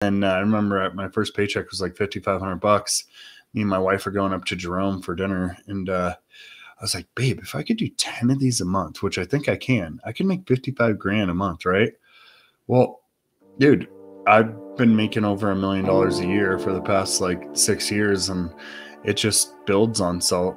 And I remember my first paycheck was like $5,500. Me and my wife are going up to Jerome for dinner. And I was like, babe, if I could do 10 of these a month, which I think I can make 55 grand a month, right? Well, dude, I've been making over $1 million a year for the past like 6 years, and it just builds on itself.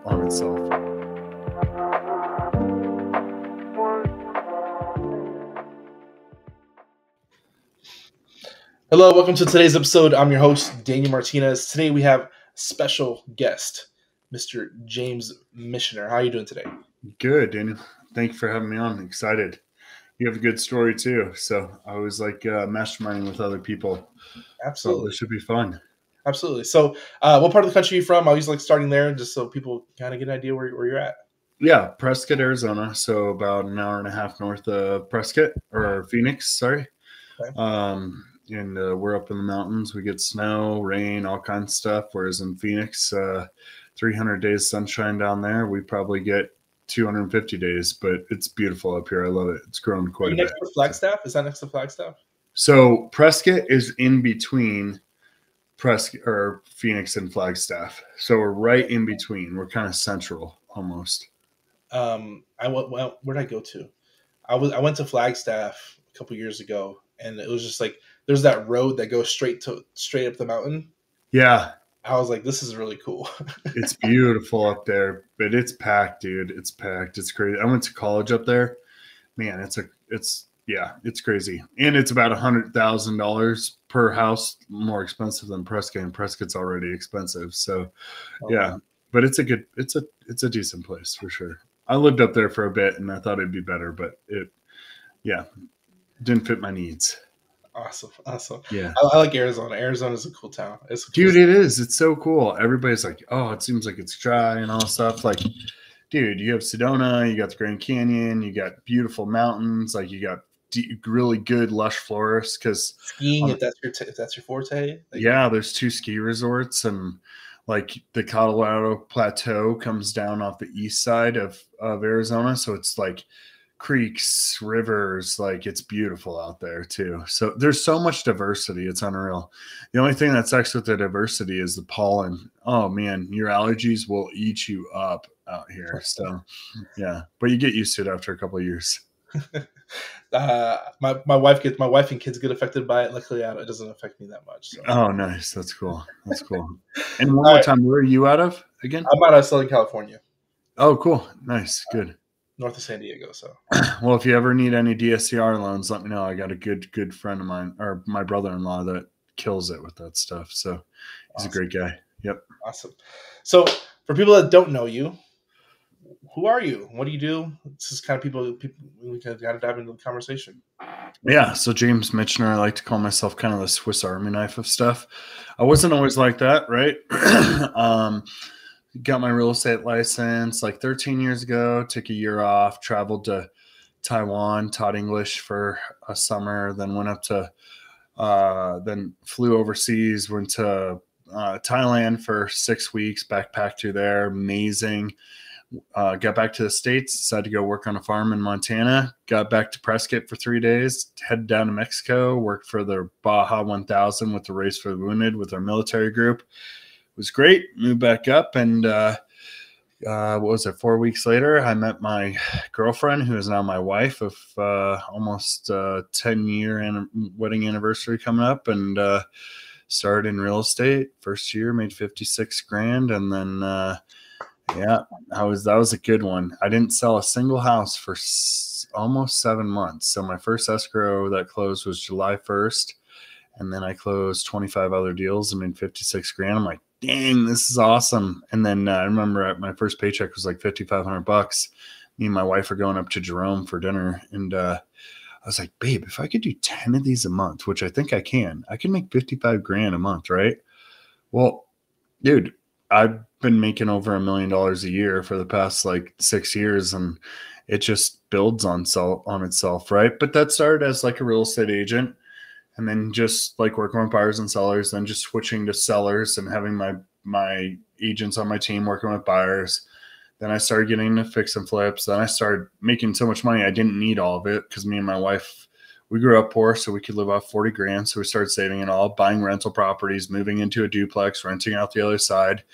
Hello, welcome to today's episode. I'm your host, Daniel Martinez. Today we have special guest, Mr. James Michener. How are you doing today? Good, Daniel. Thank you for having me on. I'm excited. You have a good story too. So I was like masterminding with other people. Absolutely. So this should be fun. Absolutely. So what part of the country are you from? I always like starting there just so people kind of get an idea where you're at. Yeah, Prescott, Arizona. So about an hour and a half north of Prescott or Phoenix, sorry. Okay. And we're up in the mountains. We get snow, rain, all kinds of stuff. Whereas in Phoenix, 300 days sunshine down there. We probably get 250 days, but it's beautiful up here. I love it. It's grown quite a bit. Next to Flagstaff? Is that next to Flagstaff? So Prescott is in between Prescott or Phoenix and Flagstaff. So we're right in between. We're kind of central almost. Where'd I go to? I went to Flagstaff a couple years ago, and it was just like there's that road that goes straight up the mountain. Yeah. I was like, this is really cool. It's beautiful up there, but it's packed, dude. It's packed. It's crazy. I went to college up there. Man, it's crazy. And it's about $100,000 per house more expensive than Prescott, and Prescott's already expensive. So yeah, but it's a decent place for sure. I lived up there for a bit and I thought it'd be better, but it didn't fit my needs. Awesome. Yeah. I like Arizona. Arizona's a cool town. Dude, it is. It's so cool. Everybody's like, oh, it seems like it's dry and all stuff. Like, dude, you have Sedona, you got the Grand Canyon, you got beautiful mountains, like you got really good lush forests. Because skiing, if that's your forte. Yeah, there's 2 ski resorts, and like the Colorado Plateau comes down off the east side of Arizona, so it's like creeks, rivers, like it's beautiful out there too. So there's so much diversity, it's unreal. The only thing that sucks with the diversity is the pollen. Oh man, your allergies will eat you up out here. So yeah, but you get used to it after a couple of years. My wife and kids get affected by it. Luckily, it doesn't affect me that much. So. Oh, nice. That's cool. And one more time, where are you out of again? I'm out of Southern California. Oh, cool. Nice. Good. North of San Diego. So, well, if you ever need any DSCR loans, let me know. I got a good friend of mine, or my brother-in-law, that kills it with that stuff. So he's a great guy. Yep. Awesome. So for people that don't know you, who are you? What do you do? This is kind of people we got to dive into the conversation. Yeah. So James Michener, I like to call myself kind of the Swiss Army knife of stuff. I wasn't always like that, right? Got my real estate license like 13 years ago, took a year off, traveled to Taiwan, taught English for a summer, then went up to, then flew overseas, went to Thailand for 6 weeks, backpacked through there, amazing. Got back to the States, decided to go work on a farm in Montana, got back to Prescott for 3 days, headed down to Mexico, worked for the Baja 1000 with the Race for the Wounded with our military group. It was great. Moved back up, and what was it? 4 weeks later, I met my girlfriend, who is now my wife, of almost 10-year wedding anniversary coming up, and started in real estate. First year, made 56 grand, and then that was a good one. I didn't sell a single house for almost 7 months. So my first escrow that closed was July 1st, and then I closed 25 other deals and made 56 grand. I'm like, dang, this is awesome. And then I remember my first paycheck was like $5,500. Me and my wife are going up to Jerome for dinner, and I was like, babe, if I could do 10 of these a month, which I think I can make 55 grand a month, right? Well, dude, I've been making over $1 million a year for the past like 6 years, and it just builds on itself, right? But that started as like a real estate agent, and then just like working with buyers and sellers, then just switching to sellers and having my agents on my team working with buyers. Then I started getting into fix and flips. Then I started making so much money I didn't need all of it, because me and my wife, we grew up poor, so we could live off 40 grand. So we started saving it all, buying rental properties, moving into a duplex, renting out the other side,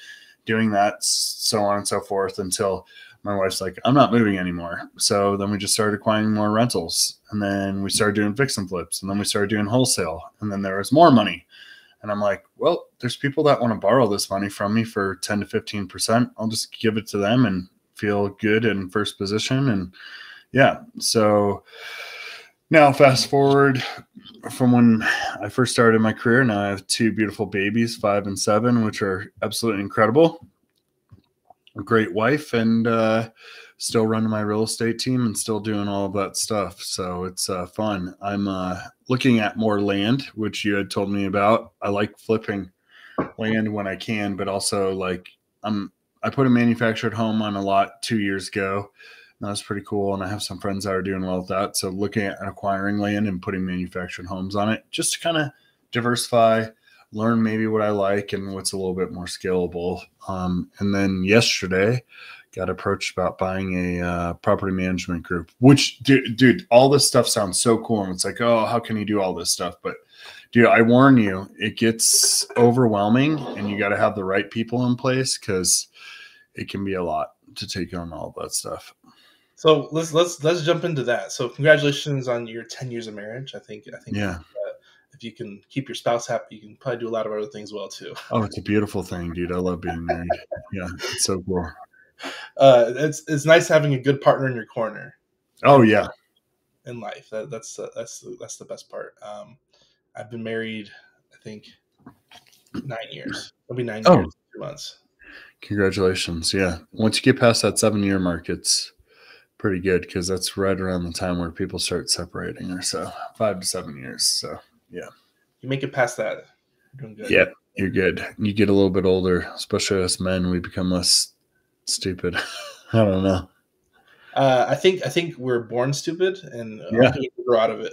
doing that, so on and so forth, until my wife's like, I'm not moving anymore. So then we just started acquiring more rentals, and then we started doing fix and flips, and then we started doing wholesale, and then there was more money. And I'm like, well, there's people that want to borrow this money from me for 10 to 15%. I'll just give it to them and feel good in first position. And yeah, so now fast forward from when I first started my career, now I have two beautiful babies, 5 and 7, which are absolutely incredible. A great wife, and still running my real estate team and still doing all of that stuff. So it's fun. I'm looking at more land, which you had told me about. I like flipping land when I can, but also like I put a manufactured home on a lot 2 years ago. That was pretty cool. And I have some friends that are doing well with that. So looking at acquiring land and putting manufactured homes on it, just to kind of diversify, learn maybe what I like and what's a little bit more scalable. And then yesterday got approached about buying a property management group, which dude, all this stuff sounds so cool. And it's like, oh, how can you do all this stuff? But dude, I warn you, it gets overwhelming and you got to have the right people in place, because it can be a lot to take on all that stuff. So let's jump into that. So congratulations on your 10 years of marriage. I think yeah. If you can keep your spouse happy, you can probably do a lot of other things well too. Oh, it's a beautiful thing, dude. I love being married. Yeah, it's so cool. It's nice having a good partner in your corner. Oh yeah, in life. That's the best part. I've been married, I think, 9 years. It'll be 9 years, 2 months. Congratulations. Yeah. Once you get past that 7-year mark, it's pretty good, because that's right around the time where people start separating, or so 5 to 7 years. So yeah. You make it past that, you're doing good. Yeah, you're good. You get a little bit older, especially us men, we become less stupid. I don't know. I think we're born stupid, and we grow out of it.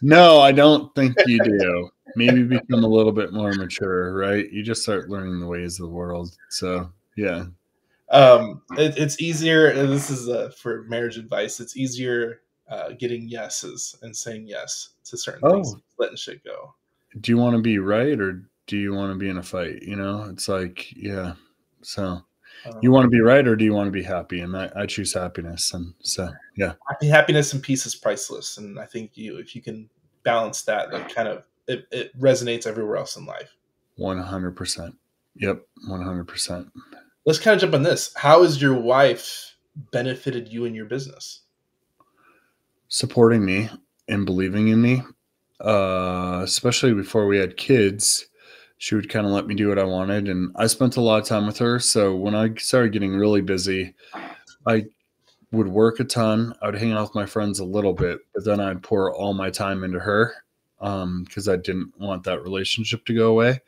No, I don't think you do. Maybe become a little bit more mature, right? You just start learning the ways of the world. So yeah. It's easier, and this is for marriage advice, it's easier getting yeses and saying yes to certain things, letting shit go. Do you want to be right, or do you want to be in a fight? You know, it's like, yeah. So you want to be right, or do you want to be happy? And I choose happiness. And so, yeah. Happiness and peace is priceless. And I think if you can balance that, kind of, it resonates everywhere else in life. 100%. Yep. 100%. Let's kind of jump on this. How has your wife benefited you in your business? Supporting me and believing in me, especially before we had kids. She would kind of let me do what I wanted, and I spent a lot of time with her. So when I started getting really busy, I would work a ton. I would hang out with my friends a little bit, but then I'd pour all my time into her, because I didn't want that relationship to go away.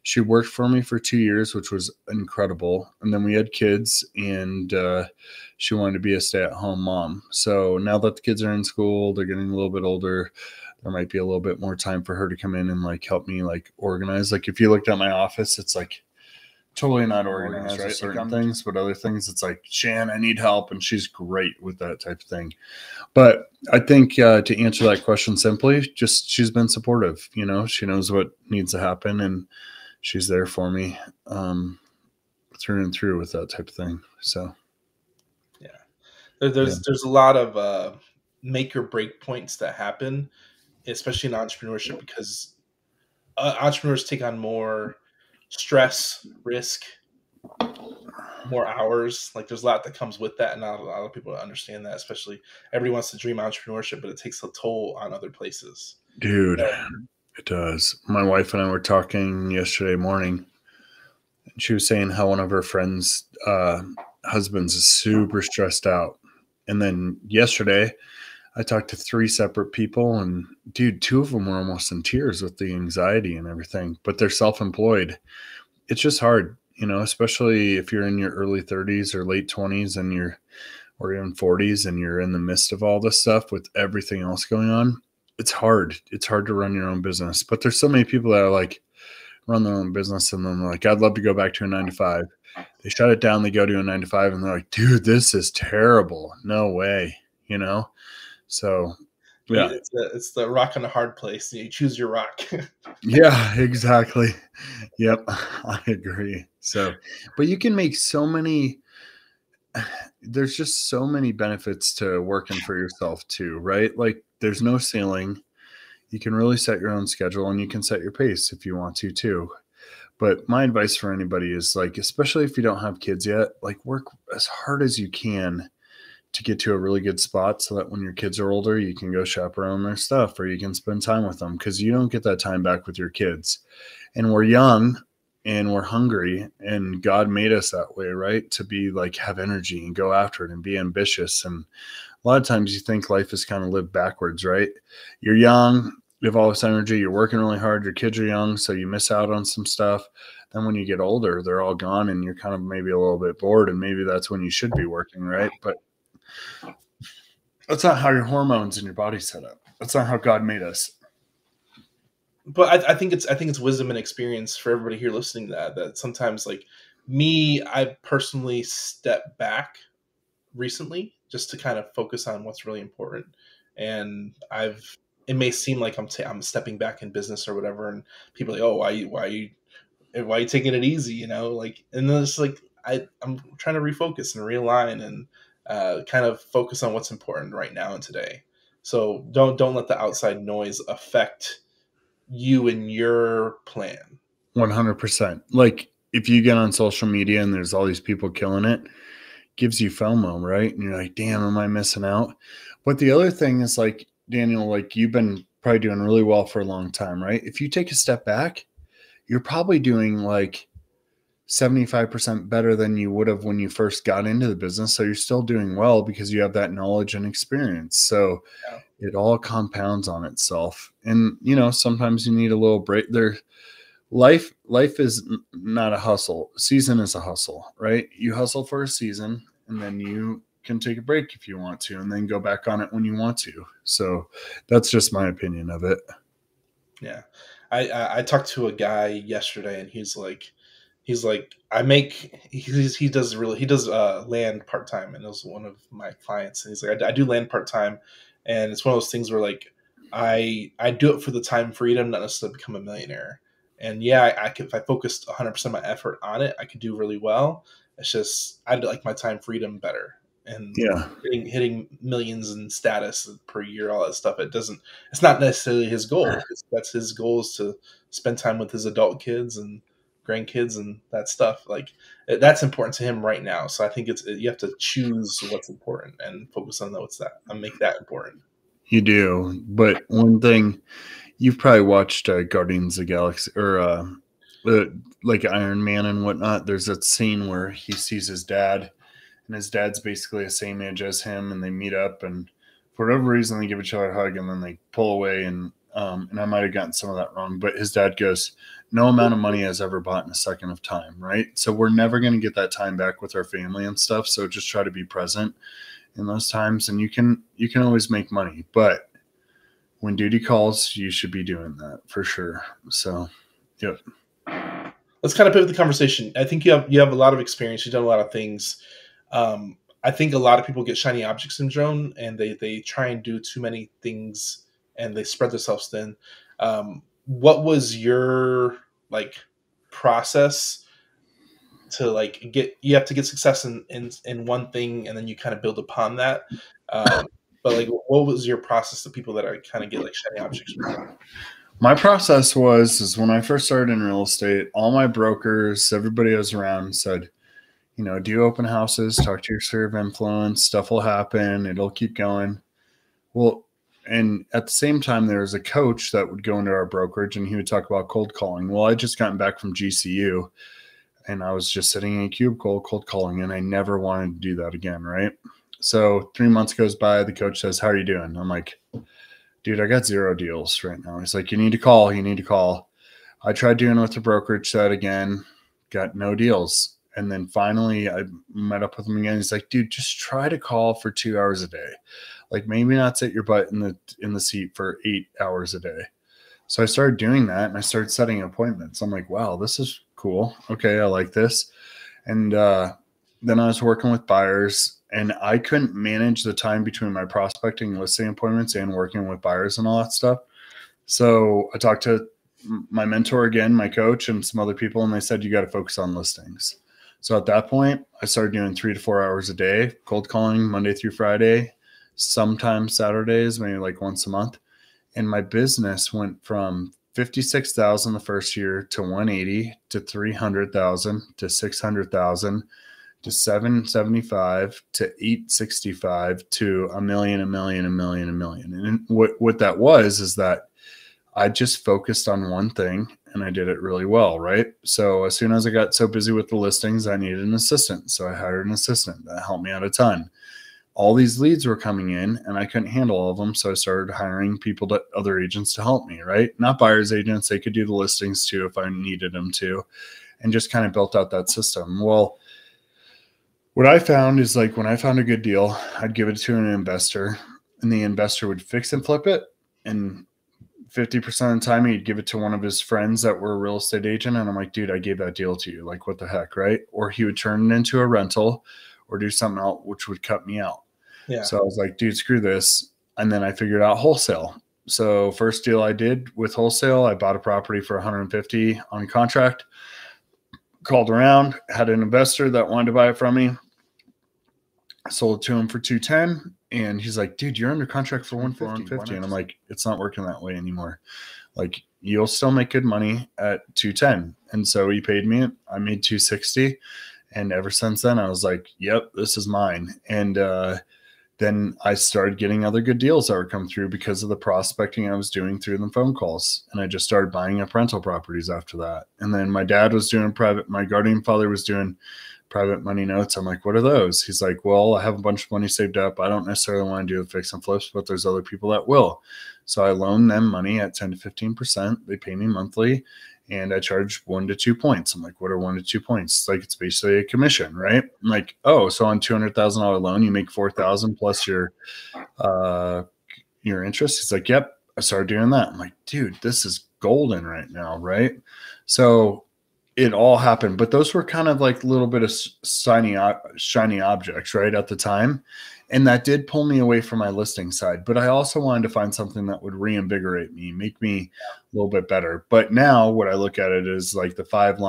She worked for me for 2 years, which was incredible. And then we had kids, and she wanted to be a stay-at-home mom. So now that the kids are in school, they're getting a little bit older, there might be a little bit more time for her to come in and like help me like organize. Like if you looked at my office, it's like totally not organized, right? Certain things, but other things, it's like, Shan, I need help. And she's great with that type of thing. But I think to answer that question simply, just she's been supportive. You know, she knows what needs to happen, and she's there for me through and through with that type of thing. So, yeah, there's a lot of make or break points that happen, especially in entrepreneurship, because entrepreneurs take on more stress, risk, more hours. Like there's a lot that comes with that, and not a lot of people understand that. Especially everybody wants to dream entrepreneurship, but it takes a toll on other places. Dude. It does. My wife and I were talking yesterday morning, and she was saying how one of her friends' husbands is super stressed out. And then yesterday, I talked to 3 separate people, and dude, 2 of them were almost in tears with the anxiety and everything, but they're self-employed. It's just hard, you know, especially if you're in your early 30s or late 20s and or even 40s, and you're in the midst of all this stuff with everything else going on. It's hard. It's hard to run your own business, but there's so many people that are like run their own business, and then they're like, I'd love to go back to a 9-to-5. They shut it down. They go to a 9-to-5, and they're like, dude, this is terrible. No way. You know? So Yeah. It's the rock and a hard place. You choose your rock. Yeah, exactly. Yep, I agree. So, but you can make so many, there's just so many benefits to working for yourself too, right? Like there's no ceiling. You can really set your own schedule and you can set your pace if you want to too. But my advice for anybody is like, especially if you don't have kids yet, like work as hard as you can to get to a really good spot so that when your kids are older, you can go chaperone their stuff or you can spend time with them because you don't get that time back with your kids. And we're young and we're hungry and God made us that way, right? To be like, have energy and go after it and be ambitious. And a lot of times you think life is kind of lived backwards, right? You're young, you have all this energy, you're working really hard, your kids are young, so you miss out on some stuff. Then when you get older, they're all gone and you're kind of maybe a little bit bored and maybe that's when you should be working, right? But that's not how your hormones and your body's set up. That's not how God made us. But I think it's wisdom and experience for everybody here listening to that sometimes, like me, I personally step back recently just to kind of focus on what's really important. And it may seem like I'm stepping back in business or whatever, and people are like, oh, why are you taking it easy, you know, like, and then it's like I'm trying to refocus and realign and kind of focus on what's important right now and today. So don't let the outside noise affect you and your plan. 100%. Like if you get on social media and there's all these people killing it, gives you FOMO, right? And you're like, damn, am I missing out? But the other thing is like, Daniel, like you've been probably doing really well for a long time, right? If you take a step back, you're probably doing like 75% better than you would have when you first got into the business. So you're still doing well because you have that knowledge and experience. So Yeah. it all compounds on itself. And, you know, sometimes you need a little break there. Life is not a hustle. Season is a hustle, right? You hustle for a season and then you can take a break if you want to and then go back on it when you want to. So that's just my opinion of it. Yeah. I talked to a guy yesterday and he does land part-time, and it was one of my clients, and he's like, I do land part-time, and it's one of those things where like I do it for the time freedom, not necessarily become a millionaire. And yeah, I could, if I focused 100% of my effort on it, I could do really well. It's just I'd like my time freedom better, and Yeah. hitting millions in status per year, all that stuff. It's not necessarily his goal. That's his goal, is to spend time with his adult kids and grandkids and that stuff. Like that's important to him right now. So I think you have to choose what's important and focus on what's that and make that important. You do. But one thing, you've probably watched Guardians of the Galaxy or like Iron Man and whatnot. There's that scene where he sees his dad and his dad's basically the same age as him and they meet up and for whatever reason they give each other a hug and then they pull away and I might have gotten some of that wrong, but his dad goes, no amount of money has ever bought in a second of time, right? So we're never going to get that time back with our family and stuff. So just try to be present in those times and you can always make money, but when duty calls, you should be doing that for sure. So, yep. Let's kind of pivot the conversation. I think you have a lot of experience. You've done a lot of things. I think a lot of people get shiny object syndrome and they try and do too many things and they spread themselves thin. What was your like process to like you have to get success in one thing and then you kind of build upon that? But like, what was your process to people that are kind of get like shiny objects? My process is when I first started in real estate, all my brokers, everybody I was around said, you know, do open houses, talk to your sphere of influence, stuff will happen, it'll keep going. Well, and at the same time, there was a coach that would go into our brokerage and he would talk about cold calling. Well, I just gotten back from GCU and I was just sitting in a cubicle cold calling and I never wanted to do that again, right? So 3 months goes by, the coach says, how are you doing? I'm like, dude, I got 0 deals right now. He's like, you need to call. I tried doing it with the brokerage side again, got no deals. And then finally I met up with him again. He's like, dude, just try to call for 2 hours a day. Like maybe not sit your butt in the seat for 8 hours a day. So I started doing that and I started setting appointments. I'm like, wow, this is cool. Okay, I like this. And then I was working with buyers and I couldn't manage the time between my prospecting and listing appointments and working with buyers and all that stuff. So I talked to my mentor again, my coach, and some other people, and they said, you got to focus on listings. So at that point, I started doing 3 to 4 hours a day, cold calling Monday through Friday, sometimes Saturdays, maybe like once a month. And my business went from 56,000 the first year to 180 to 300,000 to 600,000 to 775 to 865 to a million. And what that was is that I just focused on one thing and I did it really well, right? So as soon as I got so busy with the listings, I needed an assistant. So I hired an assistant that helped me out a ton. All these leads were coming in and I couldn't handle all of them. So I started hiring people, other agents to help me, right? Not buyer's agents. They could do the listings too if I needed them to, and just kind of built out that system. Well, what I found is like when I found a good deal, I'd give it to an investor and the investor would fix and flip it. And 50% of the time he'd give it to one of his friends that were a real estate agent. And I'm like, dude, I gave that deal to you. Like, what the heck, right? Or he would turn it into a rental or do something else, which would cut me out. Yeah. So I was like, dude, screw this. And then I figured out wholesale. So first deal I did with wholesale, I bought a property for 150 on contract, called around, had an investor that wanted to buy it from me. I sold it to him for 210. And he's like, dude, you're under contract for 150. And I'm like, it's not working that way anymore. Like, you'll still make good money at 210. And so he paid me it. I made 260. And ever since then, I was like, yep, this is mine. And then I started getting other good deals that would come through because of the prospecting I was doing through the phone calls. And I just started buying up rental properties after that. And then my dad was doing my guardian father was doing private money notes. I'm like, what are those? He's like, well, I have a bunch of money saved up. I don't necessarily want to do the fix and flips, but there's other people that will. So I loan them money at 10 to 15%. They pay me monthly and I charge 1 to 2 points. I'm like, what are 1 to 2 points? It's like, it's basically a commission, right? I'm like, oh, so on $200,000 loan, you make 4,000 plus your interest. He's like, yep. I started doing that. I'm like, dude, this is golden right now. Right. So it all happened, but those were kind of like a little bit of shiny objects right at the time. And that did pull me away from my listing side, but I also wanted to find something that would reinvigorate me, make me a little bit better. But now what I look at it is like the 5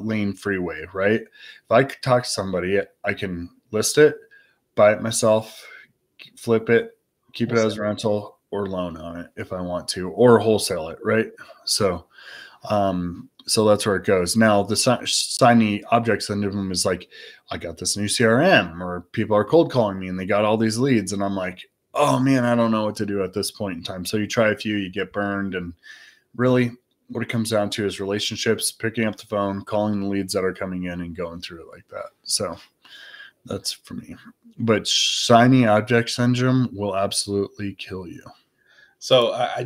lane freeway, right? If I could talk to somebody, I can list it, buy it myself, flip it, keep it as a rental or loan on it if I want to, or wholesale it. Right. So that's where it goes. Now the shiny object syndrome is like, I got this new CRM or people are cold calling me and they got all these leads. And I'm like, oh man, I don't know what to do at this point in time. So you try a few, you get burned. And really what it comes down to is relationships, picking up the phone, calling the leads that are coming in and going through it like that. So that's for me. But shiny object syndrome will absolutely kill you. So I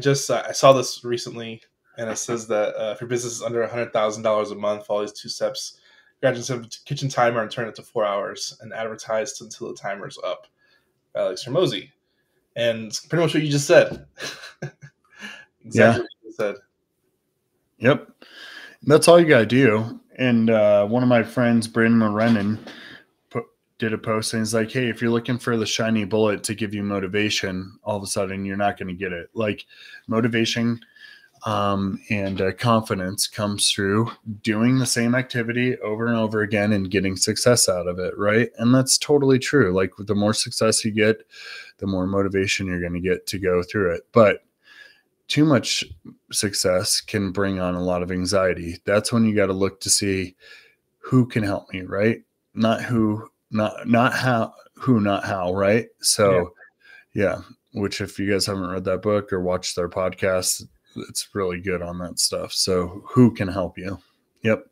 saw this recently. And it says that if your business is under $100,000 a month, follow these 2 steps. Graduate a kitchen timer and turn it to 4 hours and advertise until the timer's up. Alex Hormozi. And it's pretty much what you just said. Exactly what you just said. Yep. That's all you got to do. And one of my friends, Brandon Morenin, did a post and he's like, hey, if you're looking for the shiny bullet to give you motivation, all of a sudden you're not going to get it. Like motivation and confidence comes through doing the same activity over and over again and getting success out of it. Right. And that's totally true. Like the more success you get, the more motivation you're going to get to go through it. But too much success can bring on a lot of anxiety. That's when you got to look to see who can help me, right? Not how, right? So yeah. Which if you guys haven't read that book or watched their podcast, it's really good on that stuff. So who can help you? Yep.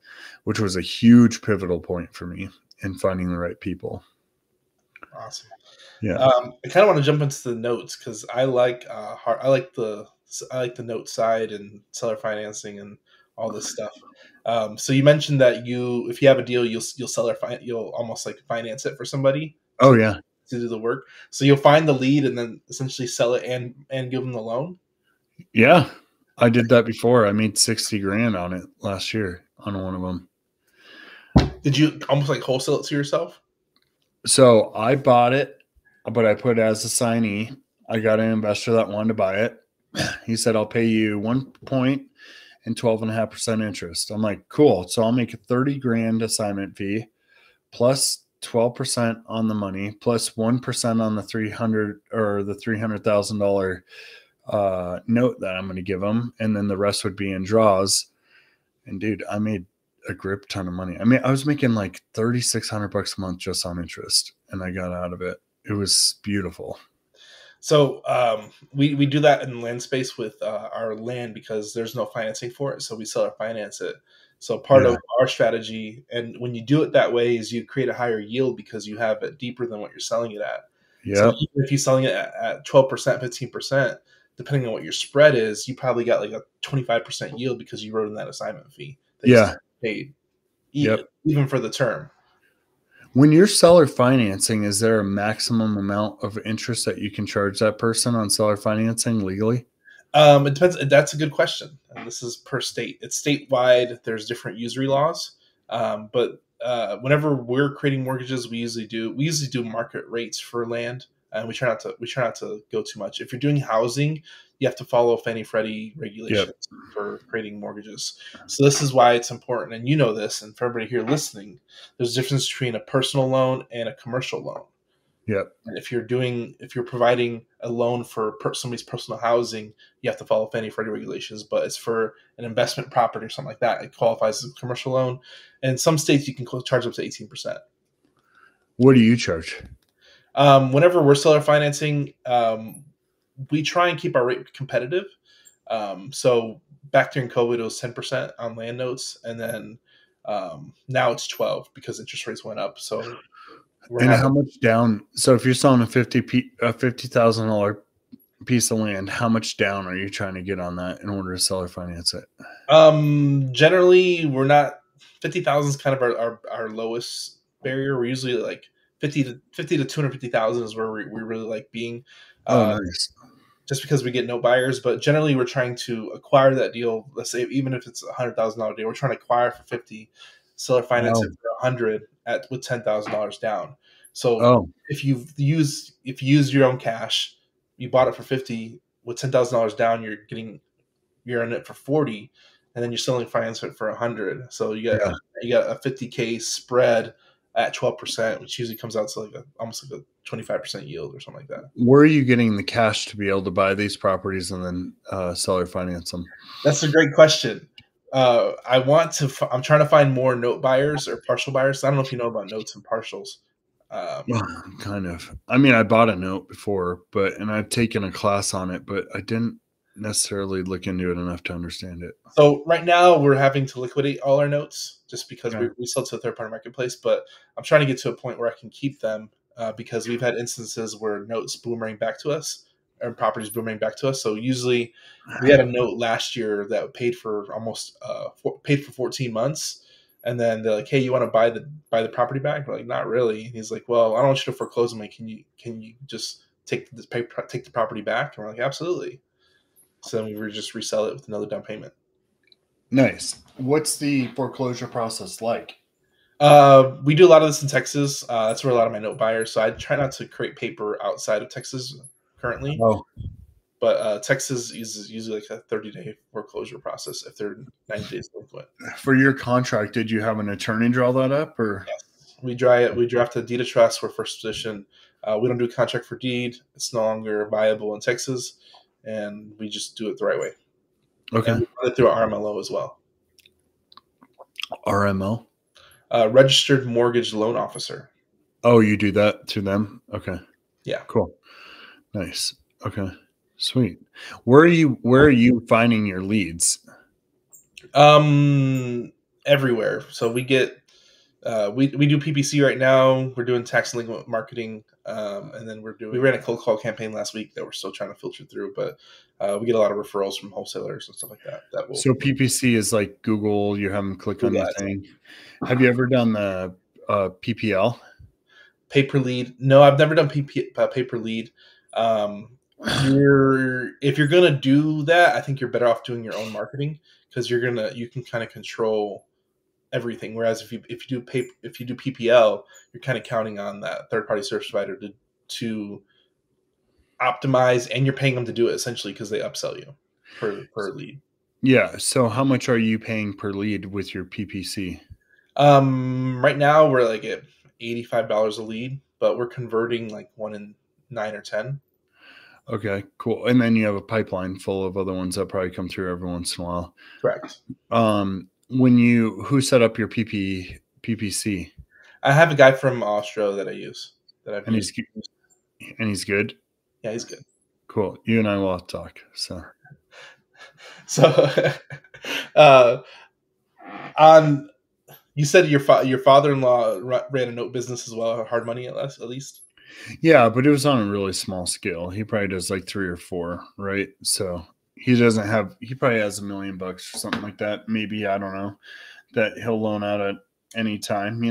Which was a huge pivotal point for me in finding the right people. Awesome. Yeah. I kind of want to jump into the notes because I like the note side and seller financing and all this stuff. So you mentioned that if you have a deal, you'll almost like finance it for somebody. Oh yeah. To do the work. So you'll find the lead and then essentially sell it and give them the loan. Yeah. I did that before. I made $60,000 on it last year on one of them. Did you almost like wholesale it to yourself? So I bought it, but I put it as a signee. I got an investor that wanted to buy it. He said, I'll pay you 1 point and 12.5% interest. I'm like, cool. So I'll make a 30 grand assignment fee plus 12% on the money plus 1% on the 300 or the $300,000 note that I'm going to give him. And then the rest would be in draws. And dude, I made a grip ton of money. I mean, I was making like $3,600 a month just on interest, and I got out of it. It was beautiful. So we do that in land space with our land because there's no financing for it. So we sell or finance it. So part of our strategy, and when you do it that way, is you create a higher yield because you have it deeper than what you're selling it at. Yeah. So even if you're selling it at 12%, 15%, depending on what your spread is, you probably got like a 25% yield because you wrote in that assignment fee that you paid, even for the term. When you're seller financing, is there a maximum amount of interest that you can charge that person on seller financing legally? It depends. That's a good question. And this is per state. It's statewide. There's different usury laws. But whenever we're creating mortgages, we usually do market rates for land, and we try not to go too much. If you're doing housing, you have to follow Fannie Freddie regulations for creating mortgages. So this is why it's important, and you know this, and for everybody here listening, there's a difference between a personal loan and a commercial loan. Yep. And if you're providing a loan for somebody's personal housing, you have to follow Fannie Freddie regulations. But it's for an investment property or something like that, it qualifies as a commercial loan. And in some states, you can charge up to 18%. What do you charge? Whenever we're seller financing, we try and keep our rate competitive. So back during COVID, it was 10% on land notes, and then now it's 12% because interest rates went up. So. And how much down? So if you're selling a $50,000 piece of land, how much down are you trying to get on that in order to seller finance it? Generally, we're not 50,000 is kind of our lowest barrier. We're usually like 50 to 250,000 is where we really like being. Nice. Just because we get no buyers, but generally we're trying to acquire that deal. Let's say even if it's $100,000 deal, we're trying to acquire for 50, seller finance it for 100 with $10,000 down. So if you use your own cash, you bought it for 50 with $10,000 down, you're in it for 40, and then you're selling finance it for 100. So you got a 50K spread at 12%, which usually comes out to like almost like a 25% yield or something like that. Where are you getting the cash to be able to buy these properties and then seller finance them? That's a great question. I'm trying to find more note buyers or partial buyers. I don't know if you know about notes and partials. Kind of. I mean, I bought a note before, and I've taken a class on it, but I didn't necessarily look into it enough to understand it. So right now we're having to liquidate all our notes just because we sell to a third-party marketplace, but I'm trying to get to a point where I can keep them because we've had instances where notes boomerang back to us and properties boomerang back to us. So usually we had a note last year that paid for almost paid for 14 months. And then they're like, "Hey, you want to buy the property back?" We're like, "Not really." And he's like, "Well, I don't want you to foreclose on me. Can you just take the property back?" And we're like, "Absolutely." So then we would just resell it with another down payment. Nice. What's the foreclosure process like? We do a lot of this in Texas. That's where a lot of my note buyers. So I try not to create paper outside of Texas currently. But Texas is usually like a 30-day foreclosure process if they're 90 days delinquent. For your contract, did you have an attorney draw that up, or? Yes. We draft a deed of trust. We're first position. We don't do a contract for deed. It's no longer viable in Texas, and we just do it the right way. Okay. And we run it through RMLO as well. RML? Registered Mortgage Loan Officer. Oh, you do that to them? Okay. Yeah. Cool. Nice. Okay. Sweet. Where are you finding your leads? Everywhere. So we get we do PPC right now. We're doing tax link marketing, and then we ran a cold call campaign last week that we're still trying to filter through, but we get a lot of referrals from wholesalers and stuff like that. So PPC is like Google. You have them click on the thing. Have you ever done the PPL? Pay per lead? No, I've never done pay per lead. If you're gonna do that, I think you're better off doing your own marketing because you can kind of control everything. Whereas if you do PPL, you're kind of counting on that third party service provider to optimize, and you're paying them to do it essentially because they upsell you per lead. Yeah. So how much are you paying per lead with your PPC? Right now we're like at $85 a lead, but we're converting like 1 in 9 or 10. Okay, cool. And then you have a pipeline full of other ones that probably come through every once in a while. Correct. Who set up your PPC? I have a guy from Australia that I use that I've And used. he's good. Yeah, he's good. Cool. You and I will have to talk. So, on you said your father-in-law ran a note business as well, Hard Money at least. Yeah, but it was on a really small scale. He probably does like 3 or 4, right? So he probably has $1 million or something like that. Maybe, I don't know, that he'll loan out at any time,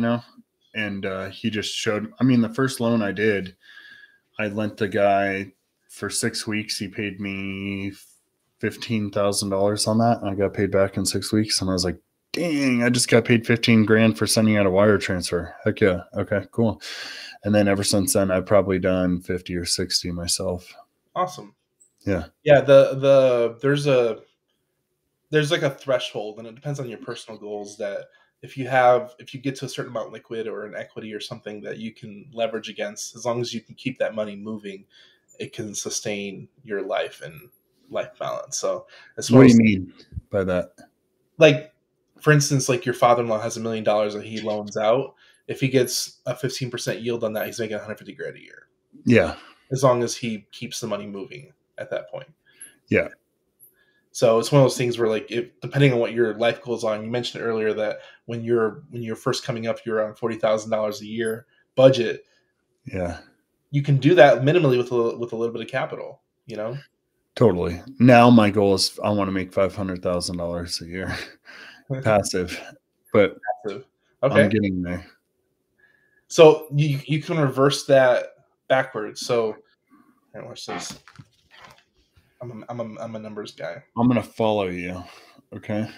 and he just showed, the first loan I did, I lent the guy for 6 weeks. He paid me $15,000 on that. And I got paid back in 6 weeks. And I was like, dang, I just got paid 15 grand for sending out a wire transfer. Heck yeah. Okay, cool. And then ever since then, I've probably done 50 or 60 myself. Awesome. Yeah. Yeah. There's like a threshold, and it depends on your personal goals, that if you get to a certain amount liquid or an equity or something that you can leverage against, as long as you can keep that money moving, it can sustain your life and life balance. So as far what do you mean by that? Like, for instance, like your father-in-law has $1 million that he loans out. If he gets a 15% yield on that, he's making 150 grand a year. Yeah. As long as he keeps the money moving at that point. Yeah. So it's one of those things where, like, depending on what your life goals are, you mentioned earlier that when you're first coming up, you're around $40,000 a year budget. Yeah. You can do that minimally with a little bit of capital, Totally. Now my goal is I want to make $500,000 a year passive, but Okay. I'm getting there. So you can reverse that backwards. So, watch this. I'm a numbers guy. I'm gonna follow you. Okay.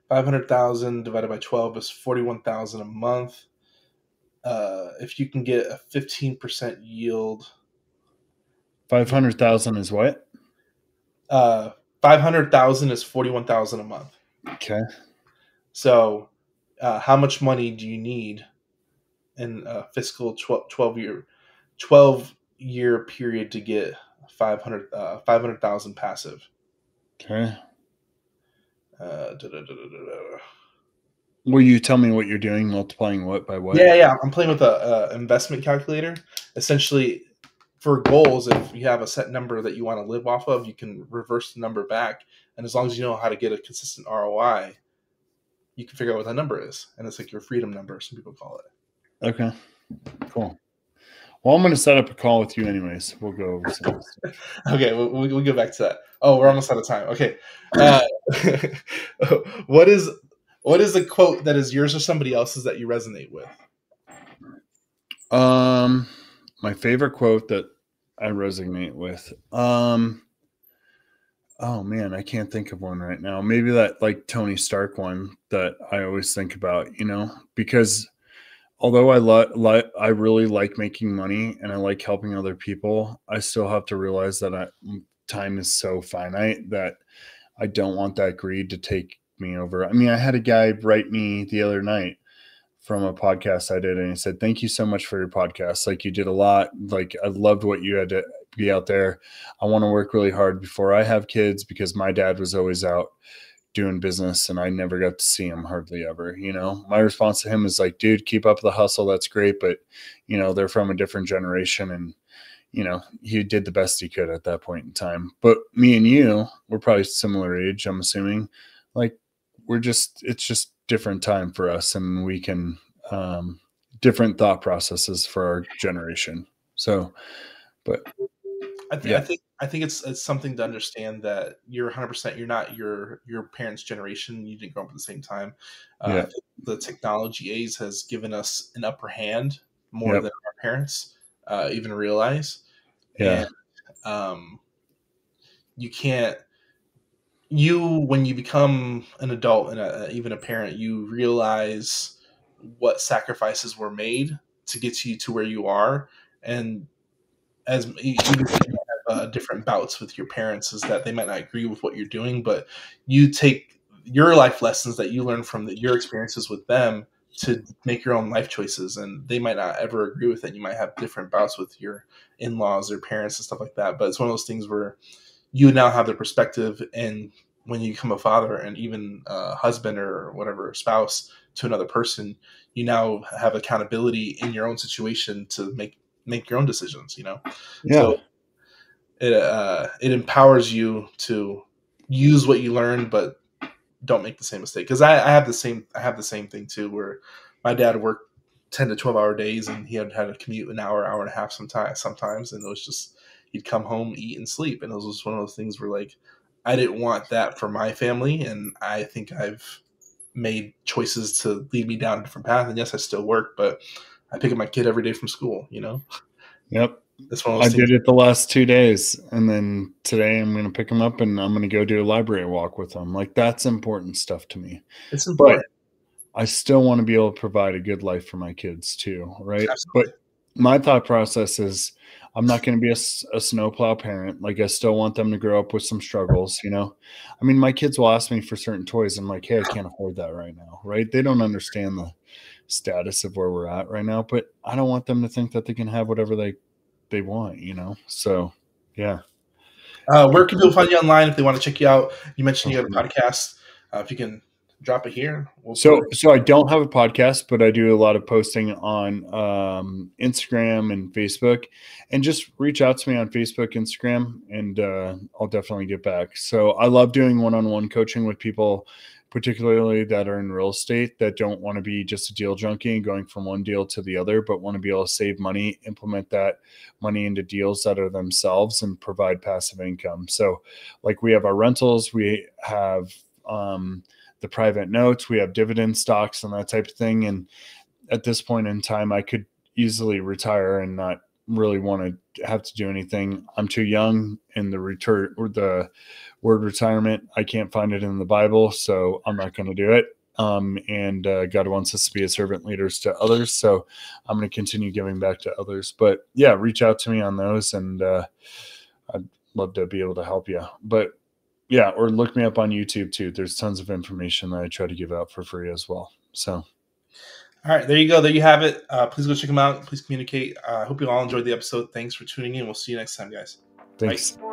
500,000 divided by 12 is 41,000 a month. If you can get a 15% yield, 500,000 is what? 500,000 is 41,000 a month. Okay. So, how much money do you need in a fiscal 12 year period to get 500,000 passive? Okay. Will you tell me what you're doing? Multiplying what by what? Yeah. I'm playing with a investment calculator. Essentially, for goals, if you have a set number that you want to live off of, you can reverse the number back, and as long as you know how to get a consistent ROI, you can figure out what that number is, and it's like your freedom number, some people call it. Okay, cool. Well, I'm going to set up a call with you anyways. We'll go over some stuff. Okay, we'll get back to that. Oh, we're almost out of time. Okay. What is a quote that is yours or somebody else's that you resonate with? My favorite quote that I resonate with. Oh man, I can't think of one right now. Maybe that like Tony Stark one that I always think about, because although I really like making money and I like helping other people, I still have to realize that time is so finite that I don't want that greed to take me over. I had a guy write me the other night from a podcast I did, and he said, "Thank you so much for your podcast. Like, you did a lot. Like, I loved what you had to be out there. I want to work really hard before I have kids because my dad was always out doing business and I never got to see him hardly ever. My response to him is like, dude, keep up the hustle. That's great. But, they're from a different generation and, he did the best he could at that point in time. But me and you, we're probably similar age, I'm assuming. Like, it's just different time for us, and we can, different thought processes for our generation. So, but I think it's something to understand that you're 100%. You're not your parents' generation. You didn't grow up at the same time. I think the technology age has given us an upper hand more than our parents even realize. Yeah. And you can't. when you become an adult and even a parent, you realize what sacrifices were made to get you to where you are. And as even if you have different bouts with your parents, is that they might not agree with what you're doing, but you take your life lessons that you learn from your experiences with them to make your own life choices, and they might not ever agree with it. You might have different bouts with your in-laws or parents and stuff like that, but it's one of those things where you now have the perspective, and when you become a father and even a husband or whatever spouse to another person, you now have accountability in your own situation to make your own decisions, you know? Yeah. So it empowers you to use what you learn, but don't make the same mistake. Cause I have the same thing too, where my dad worked 10 to 12 hour days and he had to commute an hour and a half sometimes. And it was just, he'd come home, eat and sleep. And it was just one of those things where like, I didn't want that for my family. And I think I've made choices to lead me down a different path. And yes, I still work, but I pick up my kid every day from school, you know? Yep. That's one of I those things. did it the last 2 days. And then today I'm going to pick him up and I'm going to go do a library walk with him. Like that's important stuff to me. It's important. But I still want to be able to provide a good life for my kids too. Right. Absolutely. But my thought process is I'm not going to be a snowplow parent. Like I still want them to grow up with some struggles, you know? I mean, my kids will ask me for certain toys. And I'm like, hey, I can't afford that right now. Right. They don't understand the status of where we're at right now, but I don't want them to think that they can have whatever they want, you know? So yeah. Where can people find you online if they want to check you out? You mentioned you have a podcast. If you can drop it here. So I don't have a podcast, but I do a lot of posting on Instagram and Facebook, and just reach out to me on Facebook, Instagram, and I'll definitely get back. So I love doing one-on-one coaching with people, particularly that are in real estate that don't want to be just a deal junkie and going from one deal to the other, but want to be able to save money, implement that money into deals that are themselves and provide passive income. So like we have our rentals, we have the private notes, we have dividend stocks and that type of thing. And at this point in time, I could easily retire and not really want to have to do anything. I'm too young, and the word retirement, I can't find it in the Bible, so I'm not going to do it. And God wants us to be as servant leaders to others. So I'm going to continue giving back to others. But yeah, reach out to me on those, and I'd love to be able to help you. But yeah, or look me up on YouTube too. There's tons of information that I try to give out for free as well. So, all right, there you go. There you have it. Please go check them out. Please communicate. I hope you all enjoyed the episode. Thanks for tuning in. We'll see you next time, guys. Thanks. Bye.